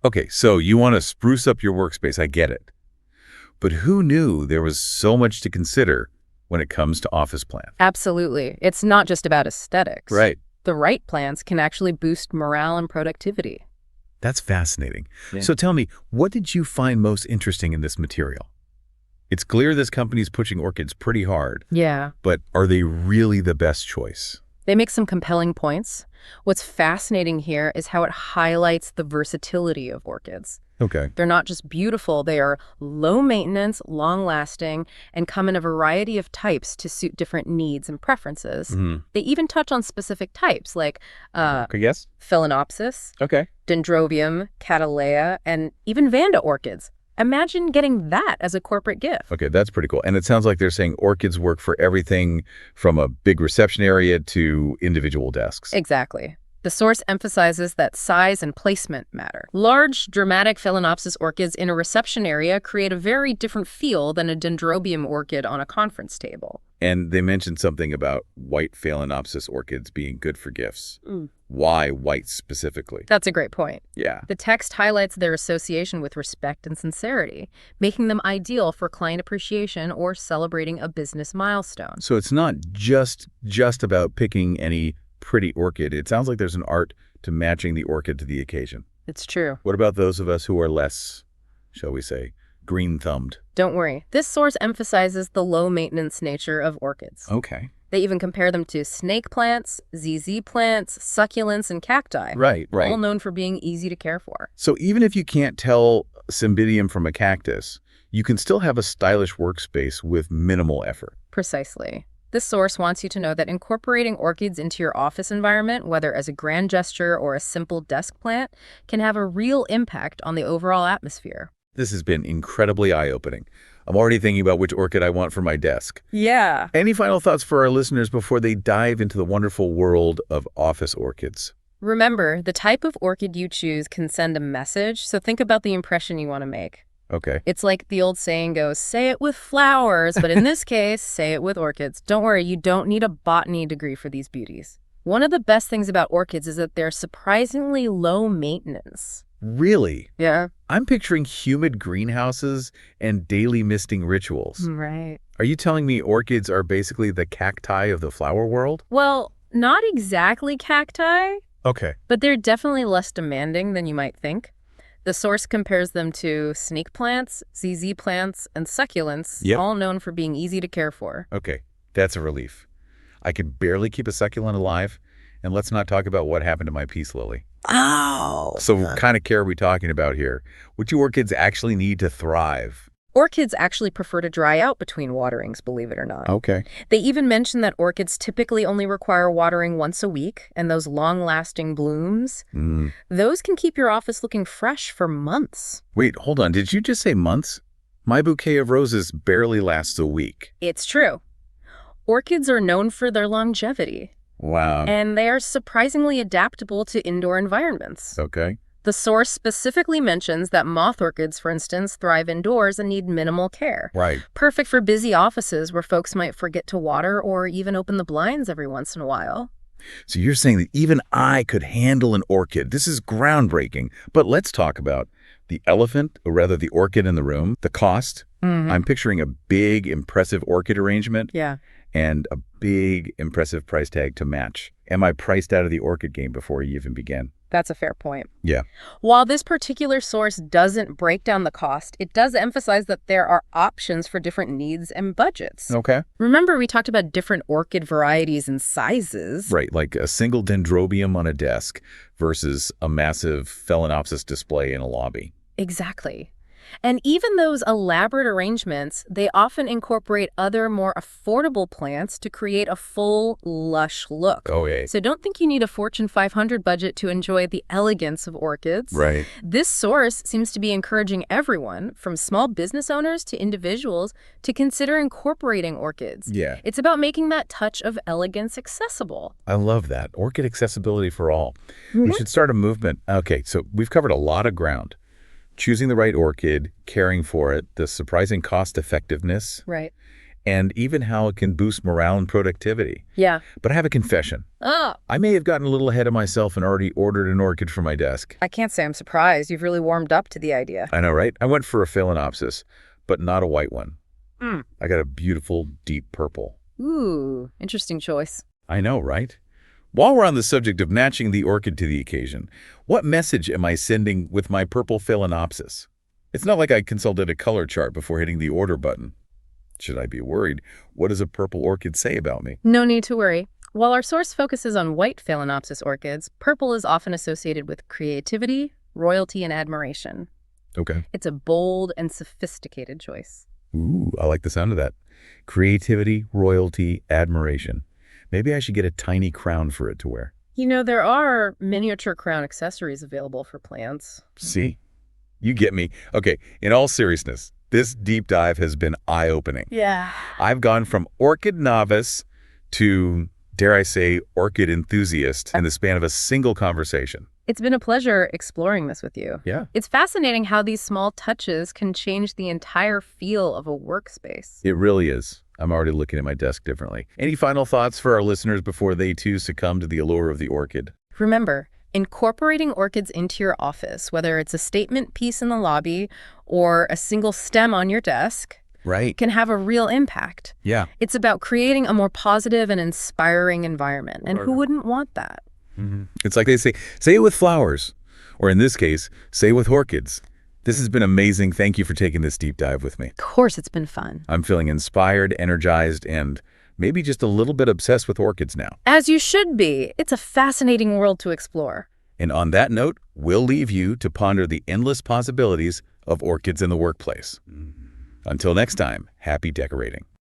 Okay, so you want to spruce up your workspace. I get it. But who knew there was so much to consider when it comes to office plants? Absolutely. It's not just about aesthetics. Right. The right plants can actually boost morale and productivity. That's fascinating. Yeah. So tell me, what did you find most interesting in this material? It's clear this company's pushing orchids pretty hard, Yeah. but are they really the best choice? They make some compelling points. What's fascinating here is how it highlights the versatility of orchids. Okay. They're not just beautiful, they are low maintenance, long lasting, and come in a variety of types to suit different needs and preferences. They even touch on specific types like Yes? Phalaenopsis, Okay. Dendrobium, Cattleya, and even Vanda orchids. Imagine getting that as a corporate gift. Okay, that's pretty cool. And it sounds like they're saying orchids work for everything from a big reception area to individual desks. Exactly. The source emphasizes that size and placement matter. Large, dramatic Phalaenopsis orchids in a reception area create a very different feel than a Dendrobium orchid on a conference table. And they mentioned something about white Phalaenopsis orchids being good for gifts. Why white specifically? That's a great point. Yeah. The text highlights their association with respect and sincerity, making them ideal for client appreciation or celebrating a business milestone. So it's not just about picking any pretty orchid. It sounds like there's an art to matching the orchid to the occasion. It's true. What about those of us who are less, shall we say, green-thumbed? Don't worry. This source emphasizes the low-maintenance nature of orchids. Okay. They even compare them to snake plants, ZZ plants, succulents, and cacti. Right. All known for being easy to care for. So even if you can't tell Cymbidium from a cactus, you can still have a stylish workspace with minimal effort. Precisely. This source wants you to know that incorporating orchids into your office environment, whether as a grand gesture or a simple desk plant, can have a real impact on the overall atmosphere. This has been incredibly eye-opening. I'm already thinking about which orchid I want for my desk. Yeah. Any final thoughts for our listeners before they dive into the wonderful world of office orchids? Remember, the type of orchid you choose can send a message, so think about the impression you want to make. Okay. It's like the old saying goes, say it with flowers, but in this case, say it with orchids. Don't worry, you don't need a botany degree for these beauties. One of the best things about orchids is that they're surprisingly low maintenance. Really? Yeah. I'm picturing humid greenhouses and daily misting rituals. Right. Are you telling me orchids are basically the cacti of the flower world? Well, not exactly cacti, Okay. but they're definitely less demanding than you might think. The source compares them to snake plants, ZZ plants, and succulents, Yep. all known for being easy to care for. Okay. That's a relief. I can barely keep a succulent alive, and let's not talk about what happened to my peace lily. Ow! So what kind of care are we talking about here? Which orchids actually need to thrive? Orchids actually prefer to dry out between waterings, believe it or not. Okay. They even mention that orchids typically only require watering once a week, and those long-lasting blooms, those can keep your office looking fresh for months. Wait, hold on. Did you just say months? My bouquet of roses barely lasts a week. It's true. Orchids are known for their longevity, Wow. and they are surprisingly adaptable to indoor environments. Okay. The source specifically mentions that moth orchids, for instance, thrive indoors and need minimal care. Right. Perfect for busy offices where folks might forget to water or even open the blinds every once in a while. So you're saying that even I could handle an orchid. This is groundbreaking. But let's talk about the elephant, or rather the orchid in the room, the cost. I'm picturing a big, impressive orchid arrangement. Yeah. And a big, impressive price tag to match. Am I priced out of the orchid game before you even begin? That's a fair point. Yeah. While this particular source doesn't break down the cost, it does emphasize that there are options for different needs and budgets. Okay. Remember, we talked about different orchid varieties and sizes. Right, like a single dendrobium on a desk versus a massive Phalaenopsis display in a lobby. Exactly. And even those elaborate arrangements, they often incorporate other more affordable plants to create a full, lush look. Oh, yeah. So don't think you need a Fortune 500 budget to enjoy the elegance of orchids. Right. This source seems to be encouraging everyone, from small business owners to individuals, to consider incorporating orchids. Yeah. It's about making that touch of elegance accessible. I love that. Orchid accessibility for all. We should start a movement. Okay, so we've covered a lot of ground. Choosing the right orchid, caring for it, the surprising cost effectiveness, Right. and even how it can boost morale and productivity. Yeah. But I have a confession. Oh, I may have gotten a little ahead of myself and already ordered an orchid for my desk. I can't say I'm surprised. You've really warmed up to the idea. I know, right? I went for a Phalaenopsis, but not a white one. Mm. I got a beautiful deep purple. Ooh, interesting choice. I know, right? While we're on the subject of matching the orchid to the occasion, what message am I sending with my purple Phalaenopsis? It's not like I consulted a color chart before hitting the order button. Should I be worried? What does a purple orchid say about me? No need to worry. While our source focuses on white Phalaenopsis orchids, purple is often associated with creativity, royalty, and admiration. Okay. It's a bold and sophisticated choice. Ooh, I like the sound of that. Creativity, royalty, admiration. Maybe I should get a tiny crown for it to wear. You know, there are miniature crown accessories available for plants. See? You get me. Okay, in all seriousness, this deep dive has been eye-opening. Yeah. I've gone from orchid novice to, dare I say, orchid enthusiast in the span of a single conversation. It's been a pleasure exploring this with you. Yeah. It's fascinating how these small touches can change the entire feel of a workspace. It really is. I'm already looking at my desk differently. Any final thoughts for our listeners before they too succumb to the allure of the orchid? Remember, incorporating orchids into your office, whether it's a statement piece in the lobby or a single stem on your desk, Right. can have a real impact. Yeah. It's about creating a more positive and inspiring environment. And who wouldn't want that? It's like they say it with flowers. Or in this case, say it with orchids. This has been amazing. Thank you for taking this deep dive with me. Of course, it's been fun. I'm feeling inspired, energized, and maybe just a little bit obsessed with orchids now. As you should be. It's a fascinating world to explore. And on that note, we'll leave you to ponder the endless possibilities of orchids in the workplace. Until next time, happy decorating.